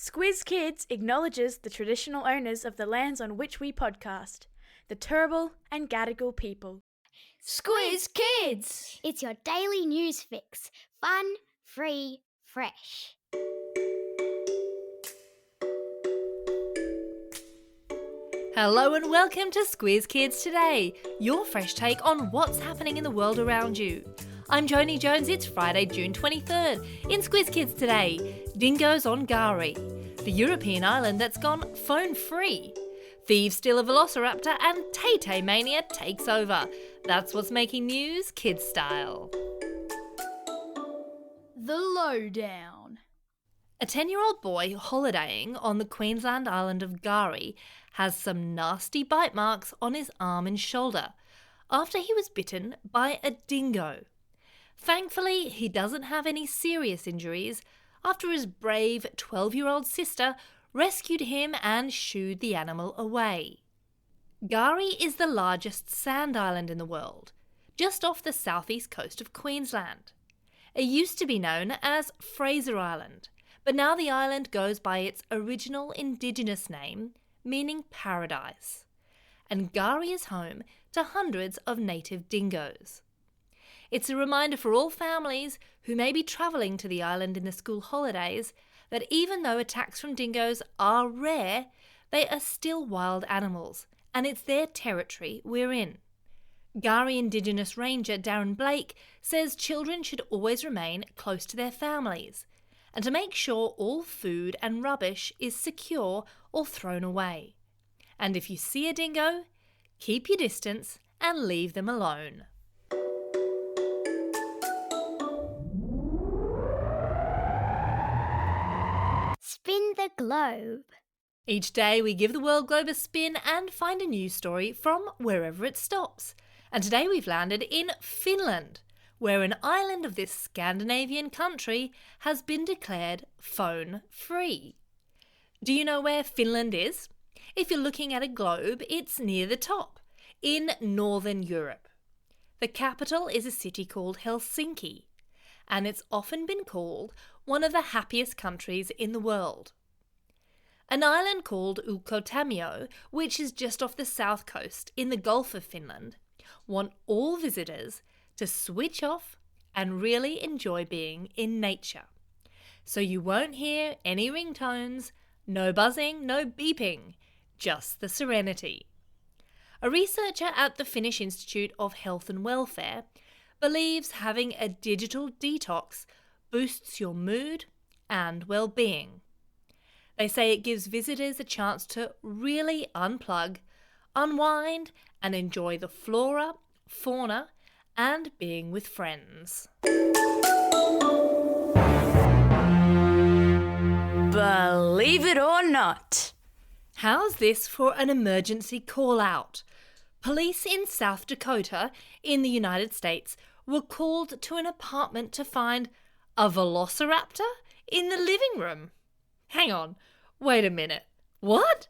Squiz Kids acknowledges the traditional owners of the lands on which we podcast, the Turrbal and Gadigal people. Squiz Kids! It's your daily news fix. Fun, free, fresh. Hello and welcome to Squiz Kids Today, your fresh take on what's happening in the world around you. I'm Joni Jones. It's Friday, June 23rd. In Squiz Kids Today, Dingoes on Gari, the European island that's gone phone-free. Thieves steal a velociraptor and Tay-Tay mania takes over. That's what's making news kid style. The lowdown. A 10-year-old boy holidaying on the Queensland island of Gari has some nasty bite marks on his arm and shoulder after he was bitten by a dingo. Thankfully, he doesn't have any serious injuries after his brave 12-year-old sister rescued him and shooed the animal away. Gari is the largest sand island in the world, just off the southeast coast of Queensland. It used to be known as Fraser Island, but now the island goes by its original indigenous name, meaning paradise. And Gari is home to hundreds of native dingoes. It's a reminder for all families who may be travelling to the island in the school holidays that even though attacks from dingoes are rare, they are still wild animals, and it's their territory we're in. Gari Indigenous Ranger Darren Blake says children should always remain close to their families, and to make sure all food and rubbish is secure or thrown away. And if you see a dingo, keep your distance and leave them alone. Spin the globe. Each day we give the world globe a spin and find a news story from wherever it stops. And today we've landed in Finland, where an island of this Scandinavian country has been declared phone-free. Do you know where Finland is? If you're looking at a globe, it's near the top, in Northern Europe. The capital is a city called Helsinki, and it's often been called one of the happiest countries in the world. An island called Ukkotamio, which is just off the south coast in the Gulf of Finland, want all visitors to switch off and really enjoy being in nature. So you won't hear any ringtones, no buzzing, no beeping, just the serenity. A researcher at the Finnish Institute of Health and Welfare believes having a digital detox boosts your mood and well-being. They say it gives visitors a chance to really unplug, unwind, and enjoy the flora, fauna, and being with friends. Believe it or not. How's this for an emergency call-out? Police in South Dakota, in the United States, were called to an apartment to find a velociraptor in the living room. Hang on, wait a minute. What?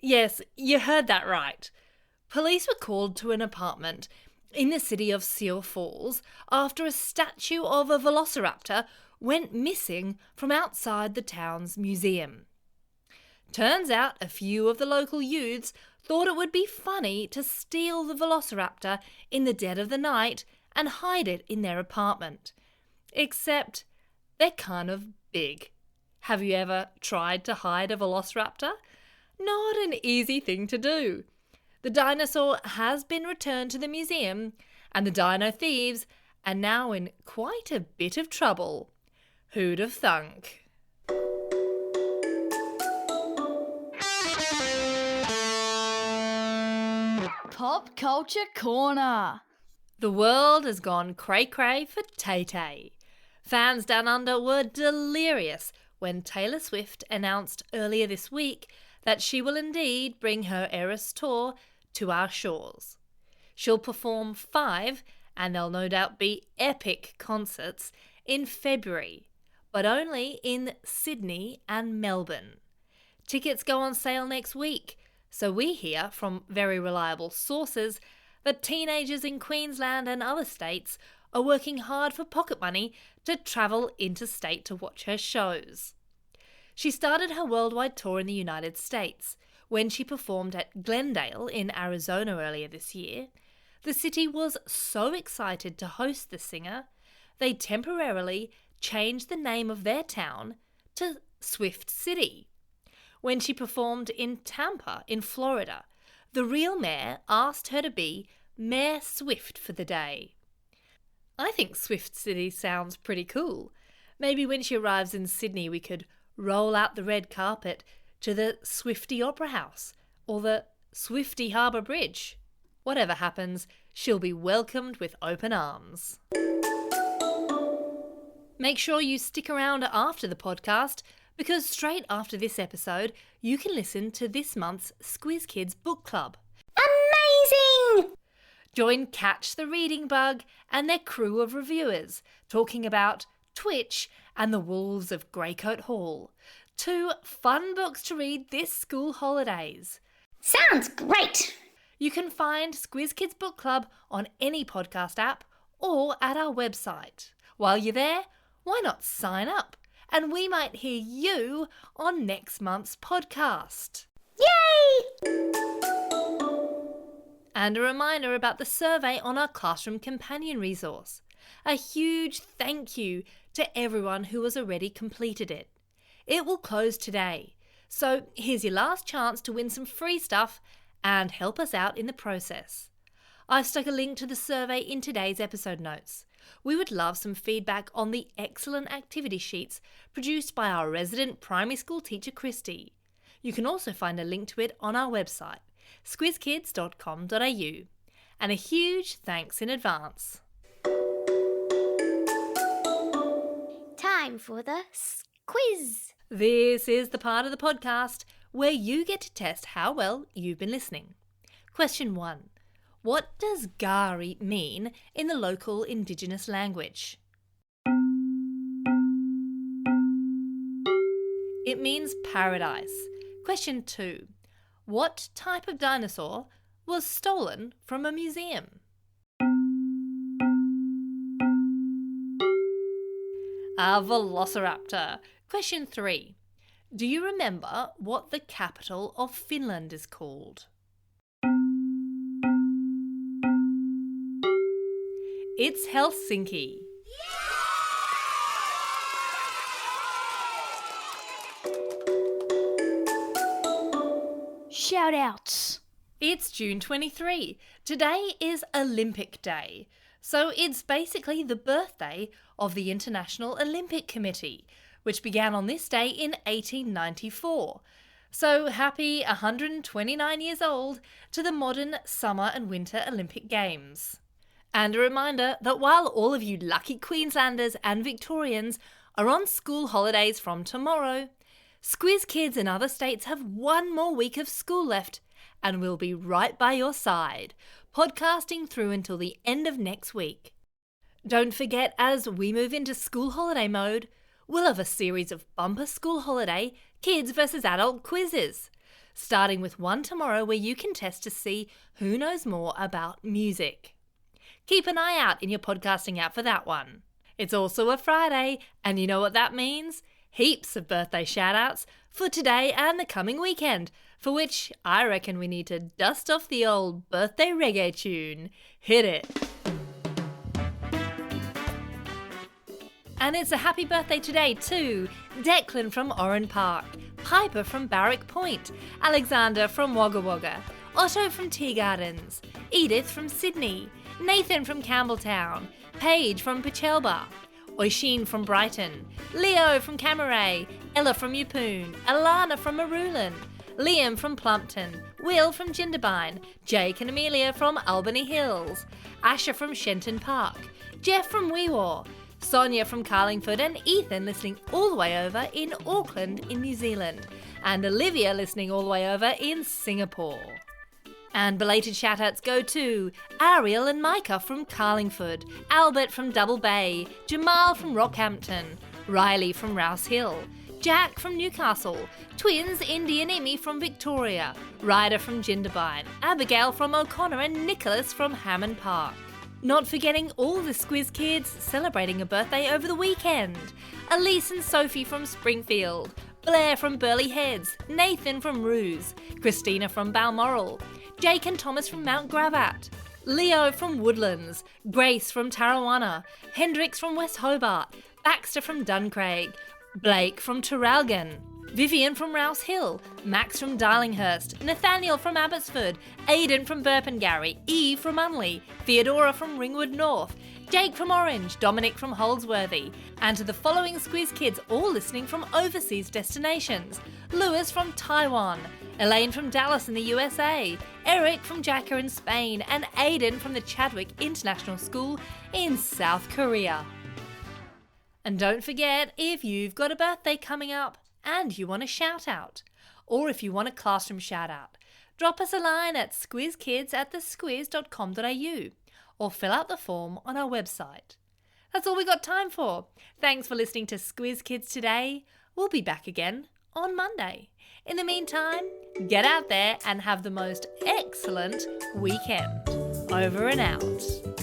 Yes, you heard that right. Police were called to an apartment in the city of Sioux Falls after a statue of a velociraptor went missing from outside the town's museum. Turns out a few of the local youths thought it would be funny to steal the velociraptor in the dead of the night and hide it in their apartment. Except they're kind of big. Have you ever tried to hide a velociraptor? Not an easy thing to do. The dinosaur has been returned to the museum, and the dino thieves are now in quite a bit of trouble. Who'd have thunk? Pop Culture Corner. The world has gone cray-cray for Tay-Tay. Fans down under were delirious when Taylor Swift announced earlier this week that she will indeed bring her Eras tour to our shores. She'll perform 5, and there'll no doubt be epic concerts, in February, but only in Sydney and Melbourne. Tickets go on sale next week, so we hear from very reliable sources that teenagers in Queensland and other states are working hard for pocket money to travel interstate to watch her shows. She started her worldwide tour in the United States when she performed at Glendale in Arizona earlier this year. The city was so excited to host the singer, they temporarily changed the name of their town to Swift City. When she performed in Tampa, in Florida, the real mayor asked her to be Mayor Swift for the day. I think Swift City sounds pretty cool. Maybe when she arrives in Sydney we could roll out the red carpet to the Swifty Opera House or the Swifty Harbour Bridge. Whatever happens, she'll be welcomed with open arms. Make sure you stick around after the podcast, because straight after this episode, you can listen to this month's Squiz Kids Book Club. Amazing! Join Catch the Reading Bug and their crew of reviewers talking about Twitch and the Wolves of Greycoat Hall. 2 fun books to read this school holidays. Sounds great! You can find Squiz Kids Book Club on any podcast app or at our website. While you're there, why not sign up? And we might hear you on next month's podcast. Yay! And a reminder about the survey on our Classroom Companion resource. A huge thank you to everyone who has already completed it. It will close today, so here's your last chance to win some free stuff and help us out in the process. I've stuck a link to the survey in today's episode notes. We would love some feedback on the excellent activity sheets produced by our resident primary school teacher Christy. You can also find a link to it on our website, squizkids.com.au. And a huge thanks in advance. Time for the quiz. This is the part of the podcast where you get to test how well you've been listening. Question 1. What does Gari mean in the local Indigenous language? It means paradise. Question 2. What type of dinosaur was stolen from a museum? A velociraptor. Question 3. Do you remember what the capital of Finland is called? It's Helsinki. Shout outs. It's June 23. Today is Olympic Day. So it's basically the birthday of the International Olympic Committee, which began on this day in 1894. So happy 129 years old to the modern Summer and Winter Olympic Games. And a reminder that while all of you lucky Queenslanders and Victorians are on school holidays from tomorrow, Squiz Kids in other states have one more week of school left and we'll be right by your side, podcasting through until the end of next week. Don't forget, as we move into school holiday mode, we'll have a series of bumper school holiday kids versus adult quizzes, starting with one tomorrow where you can test to see who knows more about music. Keep an eye out in your podcasting app for that one. It's also a Friday, and you know what that means? Heaps of birthday shout-outs for today and the coming weekend, for which I reckon we need to dust off the old birthday reggae tune. Hit it. And it's a happy birthday today to Declan from Oran Park, Piper from Barrack Point, Alexander from Wagga Wagga, Otto from Tea Gardens, Edith from Sydney, Nathan from Campbelltown, Paige from Pichelba, Oisin from Brighton, Leo from Camaray, Ella from Yeppoon, Alana from Marulan, Liam from Plumpton, Will from Jindabyne, Jake and Amelia from Albany Hills, Asher from Shenton Park, Jeff from Weewaw, Sonia from Carlingford, and Ethan listening all the way over in Auckland in New Zealand, and Olivia listening all the way over in Singapore. And belated shout-outs go to Ariel and Micah from Carlingford, Albert from Double Bay, Jamal from Rockhampton, Riley from Rouse Hill, Jack from Newcastle, twins Indy and Amy from Victoria, Ryder from Jindabyne, Abigail from O'Connor, and Nicholas from Hammond Park. Not forgetting all the Squiz Kids celebrating a birthday over the weekend. Elise and Sophie from Springfield, Blair from Burley Heads, Nathan from Ruse, Christina from Balmoral, Jake and Thomas from Mount Gravatt, Leo from Woodlands, Grace from Tarrawanna, Hendrix from West Hobart, Baxter from Duncraig, Blake from Traralgon, Vivian from Rouse Hill, Max from Darlinghurst, Nathaniel from Abbotsford, Aidan from Burpengary, Eve from Unley, Theodora from Ringwood North, Jake from Orange, Dominic from Holsworthy, and to the following Squiz Kids all listening from overseas destinations: Lewis from Taiwan, Elaine from Dallas in the USA, Eric from Jakarta in Spain, and Aidan from the Chadwick International School in South Korea. And don't forget, if you've got a birthday coming up and you want a shout out, or if you want a classroom shout out, drop us a line at squizkids@thesquiz.com.au or fill out the form on our website. That's all we got time for. Thanks for listening to Squiz Kids today. We'll be back again on Monday. In the meantime, get out there and have the most excellent weekend. Over and out.